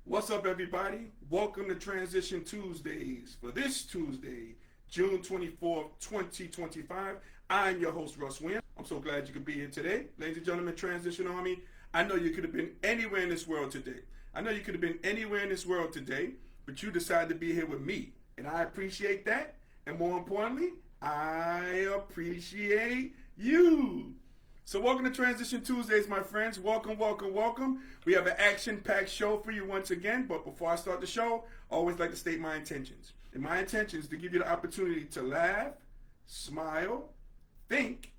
What's up, everybody? Welcome to Transition Tuesdays for this Tuesday, June 24th, 2025. I'm your host, Russ Williams. I'm so glad you could be here today. Ladies and gentlemen, Transition Army, I know you could have been anywhere in this world today. But you decided to be here with me. And I appreciate that. And more importantly, I appreciate you. So welcome to Transition Tuesdays, my friends. Welcome, welcome, welcome. We have an action-packed show for you once again. But before I start the show, I always like to state my intentions. And my intention is to give you the opportunity to laugh, smile, think,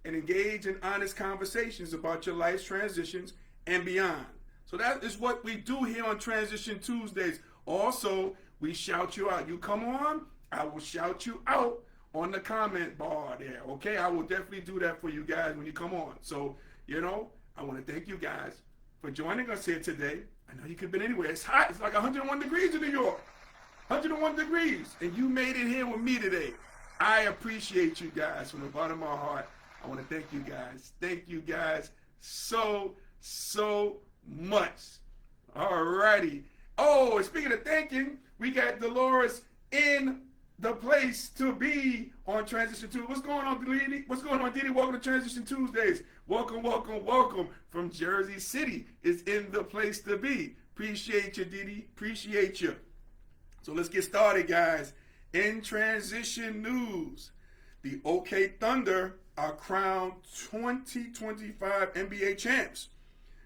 and engage in honest conversations about your life's transitions and beyond. So that is what we do here on Transition Tuesdays. Also, we shout you out. You come on, I will shout you out on the comment bar there, okay? I will definitely do that for you guys when you come on. So, I want to thank you guys for joining us here today. I know you could have been anywhere. It's hot. It's like 101 degrees in New York. 101 degrees. And you made it here with me today. I appreciate you guys from the bottom of my heart. I want to thank you guys. Thank you guys so much. Alrighty. Oh, and speaking of thanking, we got Dolores in the place to be on Transition Tuesdays. What's going on, Didi? Welcome to Transition Tuesdays. Welcome, welcome, welcome from Jersey City is in the place to be. Appreciate you, Didi. Appreciate you. So let's get started, guys. In transition news, the OK Thunder are crowned 2025 NBA champs.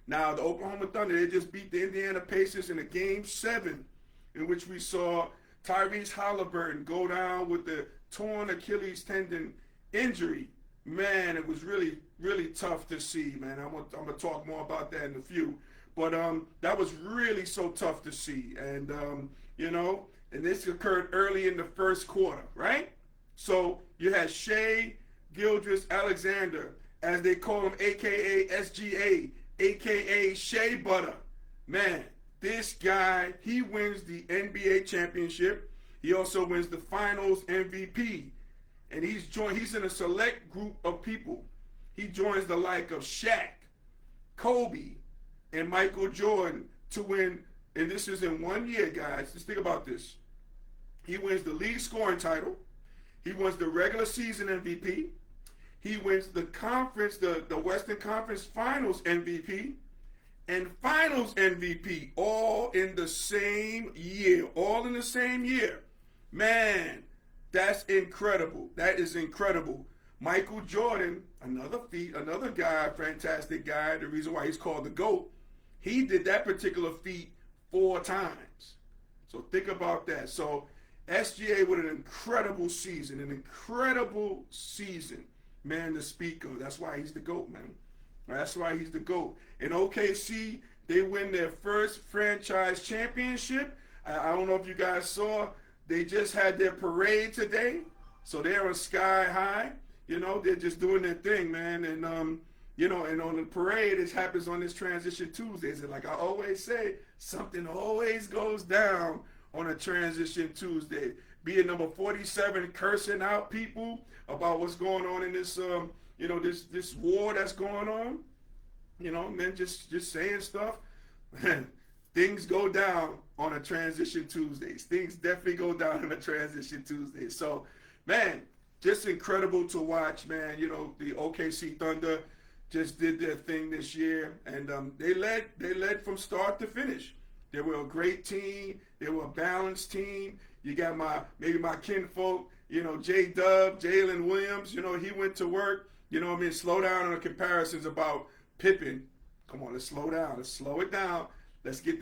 Now, the Oklahoma Thunder, they just beat the Indiana Pacers in a Game 7 in which we saw Tyrese Halliburton go down with the torn Achilles tendon injury. Man, it was really, really tough to see, man. I'm going to talk more about that in a few. But that was really so tough to see. And, and this occurred early in the first quarter, right? So you had Shai Gilgeous-Alexander, as they call him, a.k.a. SGA, a.k.a. Shea Butter. Man, this guy, he wins the NBA championship. He also wins the finals MVP. And he's in a select group of people. He joins the like of Shaq, Kobe, and Michael Jordan to win, and this is in 1 year, guys. Just think about this. He wins the league scoring title. He wins the regular season MVP. He wins the conference, the Western Conference Finals MVP. And Finals MVP, all in the same year. Man, that's incredible. That is incredible. Michael Jordan, another guy, fantastic guy, the reason why he's called the GOAT, he did that particular feat 4 times. So think about that. So SGA with an incredible season, man, to speak of. That's why he's the GOAT, man. That's why he's the GOAT. In OKC, they win their first franchise championship. I don't know if you guys saw, they just had their parade today. So they're on sky high. They're just doing their thing, man. And, and on the parade, it happens on this Transition Tuesdays. And like I always say, something always goes down on a Transition Tuesday. Being number 47, cursing out people about what's going on in this, this war that's going on, and then just saying stuff. Man, things go down on a Transition Tuesdays. Things definitely go down on a Transition Tuesdays. So, man, just incredible to watch, man. The OKC Thunder just did their thing this year, and they led from start to finish. They were a great team. They were a balanced team. You got my kinfolk, J-Dub, Jalen Williams, he went to work. Slow down on the comparisons about Pippen. Come on, let's slow down. Let's slow it down. Let's let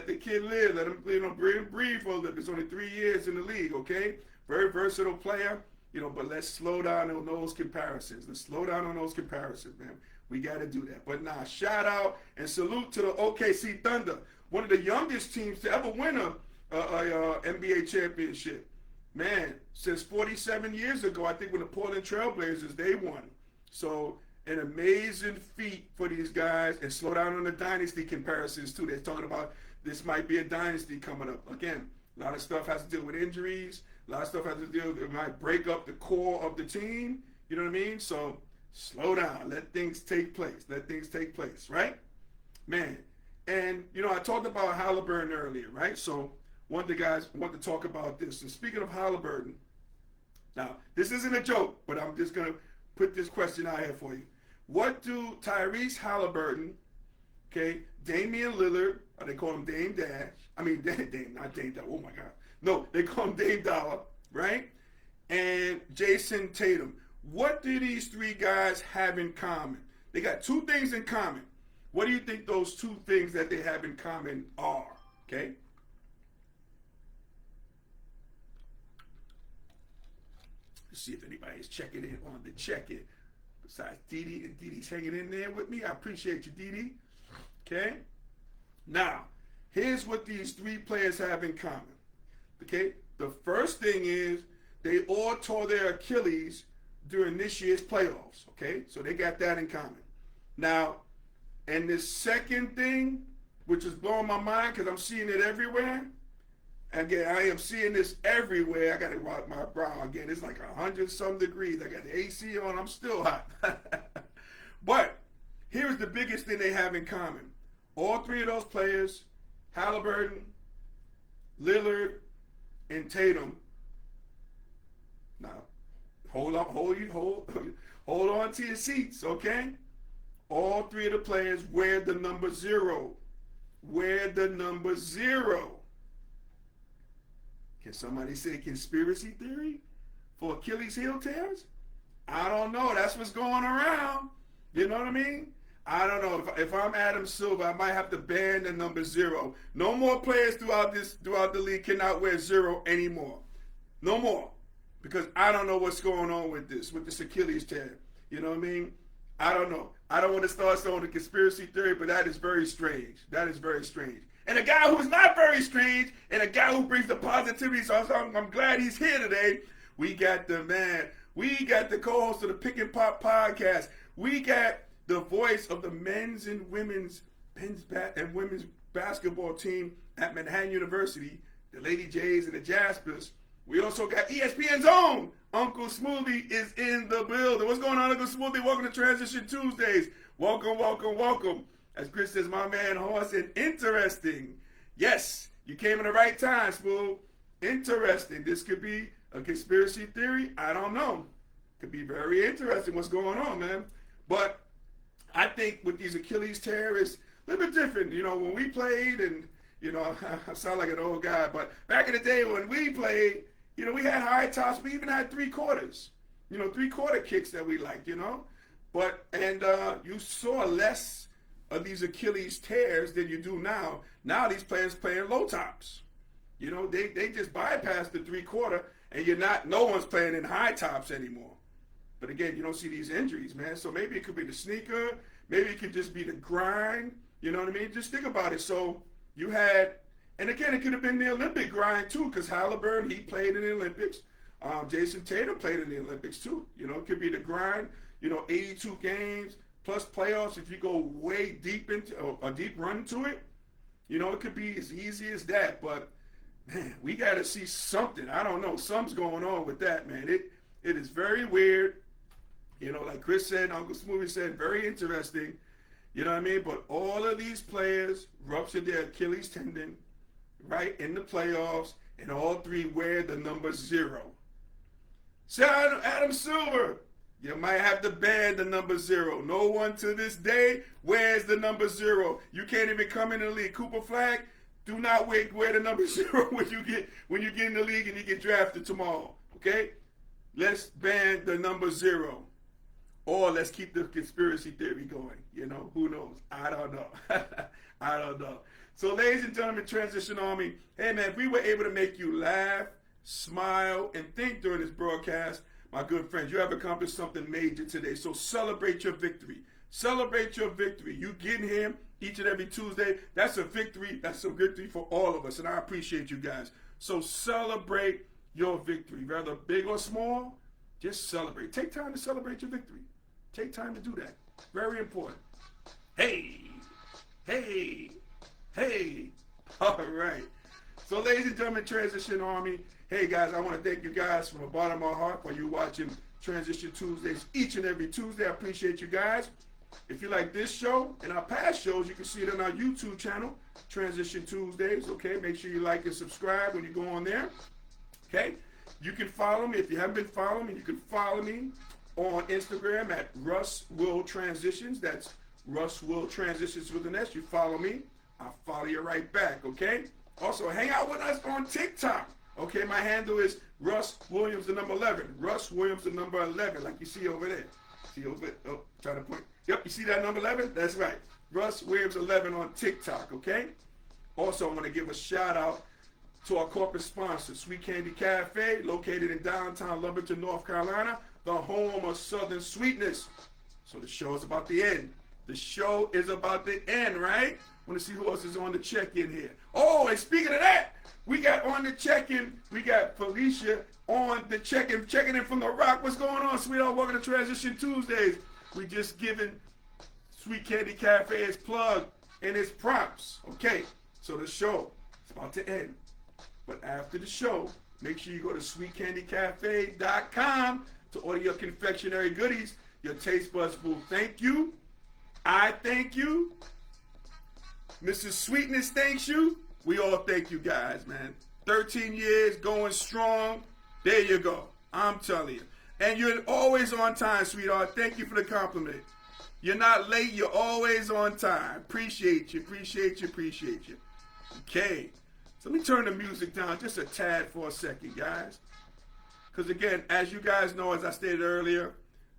the kid live. Let him, breathe for a little bit. It's only 3 years in the league, okay? Very versatile player, but let's slow down on those comparisons. Man. We got to do that. But nah, shout out and salute to the OKC Thunder, one of the youngest teams to ever win a NBA championship. Man, since 47 years ago, I think when the Portland Trailblazers, they won. So an amazing feat for these guys, and slow down on the dynasty comparisons too. They're talking about this might be a dynasty coming up. Again, a lot of stuff has to deal with injuries. A lot of stuff has to deal with, it might break up the core of the team. You know what I mean? So slow down. Let things take place. Right? Man. And, I talked about Halliburton earlier, right? So one of the guys wanted to talk about this. And speaking of Halliburton, now this isn't a joke, but I'm just gonna put this question out here for you. What do Tyrese Halliburton, okay, Damian Lillard, or they call him Dame Dash? I mean Dame, not Dame Dollar. Oh my God, no, they call him Dame Dollar, right? And Jason Tatum. What do these three guys have in common? They got two things in common. What do you think those two things that they have in common are? Okay? Let's see if anybody's checking in on the check-in. Besides Didi, and Didi's hanging in there with me. I appreciate you, Didi. Okay? Now, here's what these three players have in common. Okay? The first thing is they all tore their Achilles during this year's playoffs. Okay? So they got that in common. Now, and the second thing, which is blowing my mind because I'm seeing it everywhere. Again, I am seeing this everywhere. I got to wipe my brow again. It's like 100-some degrees. I got the AC on. I'm still hot. But here's the biggest thing they have in common. All three of those players, Halliburton, Lillard, and Tatum. Now, hold on to your seats, okay? All three of the players wear the number 0. Wear the number 0. Can somebody say conspiracy theory for Achilles heel tears? I don't know. That's what's going around. You know what I mean? I don't know. If I'm Adam Silver, I might have to ban the number 0. No more players throughout the league cannot wear 0 anymore. No more. Because I don't know what's going on with this Achilles tear. You know what I mean? I don't know. I don't want to start on the conspiracy theory, but that is very strange. That is very strange. And a guy who's not very strange, and a guy who brings the positivity, so I'm glad he's here today. We got the man. We got the co-host of the Pick and Pop podcast. We got the voice of the men's and women's basketball team at Manhattan University, the Lady Jays and the Jaspers. We also got ESPN's own Uncle Smoothie is in the building. What's going on, Uncle Smoothie? Welcome to Transition Tuesdays. Welcome, welcome, welcome. As Chris says, my man Horse, and interesting. Yes, you came in the right time, Smooth. Interesting. This could be a conspiracy theory. I don't know. Could be very interesting what's going on, man. But I think with these Achilles tears, a little bit different. You know, when we played, and, you know, I sound like an old guy, but back in the day when we played, you know, we had high tops. We even had 3/4. You know, 3/4 kicks that we liked, you know. But, and you saw less of these Achilles tears than you do now. Now these players playing low tops. You know, they just bypass the 3/4, and no one's playing in high tops anymore. But again, you don't see these injuries, man. So maybe it could be the sneaker. Maybe it could just be the grind. You know what I mean? Just think about it. So you had, and again, it could have been the Olympic grind too, because Halliburton, he played in the Olympics. Jason Tatum played in the Olympics too. You know, it could be the grind, 82 games plus playoffs. If you go way deep into a deep run to it, it could be as easy as that. But man, we got to see something. I don't know. Something's going on with that, man. It is very weird. Like Chris said, Uncle Smoothie said, very interesting. You know what I mean? But all of these players ruptured their Achilles tendon right in the playoffs, and all three wear the number 0. So Adam Silver, you might have to ban the number 0. No one to this day wears the number 0. You can't even come in the league. Cooper Flag, do not wear the number 0 when you get in the league and you get drafted tomorrow. Okay? Let's ban the number 0. Or let's keep the conspiracy theory going. Who knows? I don't know. I don't know. So, ladies and gentlemen, Transition Army, hey, man, if we were able to make you laugh, smile, and think during this broadcast, my good friends, you have accomplished something major today. So celebrate your victory. Celebrate your victory. You getting here each and every Tuesday, that's a victory. That's a victory for all of us, and I appreciate you guys. So celebrate your victory. Whether big or small, just celebrate. Take time to celebrate your victory. Take time to do that. Very important. Hey, hey, hey. All right. So, ladies and gentlemen, Transition Army, hey, guys, I want to thank you guys from the bottom of my heart for you watching Transition Tuesdays each and every Tuesday. I appreciate you guys. If you like this show and our past shows, you can see it on our YouTube channel, Transition Tuesdays. Okay, make sure you like and subscribe when you go on there. Okay, you can follow me. If you haven't been following me, you can follow me on Instagram at Russ Will Transitions. That's Russ Will Transitions with an S. You follow me, I'll follow you right back. Okay. Also, hang out with us on TikTok. Okay, my handle is Russ Williams, the number 11. Russ Williams, the number 11, like you see over there. See over there? Oh, trying to point. Yep, you see that number 11? That's right. Russ Williams 11 on TikTok, okay? Also, I want to give a shout out to our corporate sponsor, Sweet Candy Cafe, located in downtown Lumberton, North Carolina, the home of Southern sweetness. So the show is about to end. The show is about to end, right? Want to see who else is on the check-in here. Oh, and speaking of that, we got on the check-in, we got Felicia on the check-in, checking in from the Rock. What's going on, sweetheart? Welcome to Transition Tuesdays. We just giving Sweet Candy Cafe its plug and its props. Okay, so the show is about to end. But after the show, make sure you go to sweetcandycafe.com to order your confectionery goodies. Your taste buds will thank you. I thank you. Mrs. Sweetness thanks you. We all thank you guys, man. 13 years, going strong. There you go. I'm telling you. And you're always on time, sweetheart. Thank you for the compliment. You're not late. You're always on time. Appreciate you. Appreciate you. Appreciate you. Okay. So let me turn the music down just a tad for a second, guys. Because, again, as you guys know, as I stated earlier,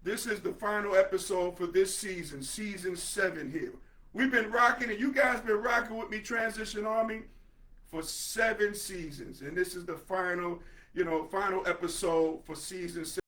this is the final episode for this season, season 7 here. We've been rocking, and you guys been rocking with me, Transition Army, for 7 seasons. And this is the final, final episode for season 7.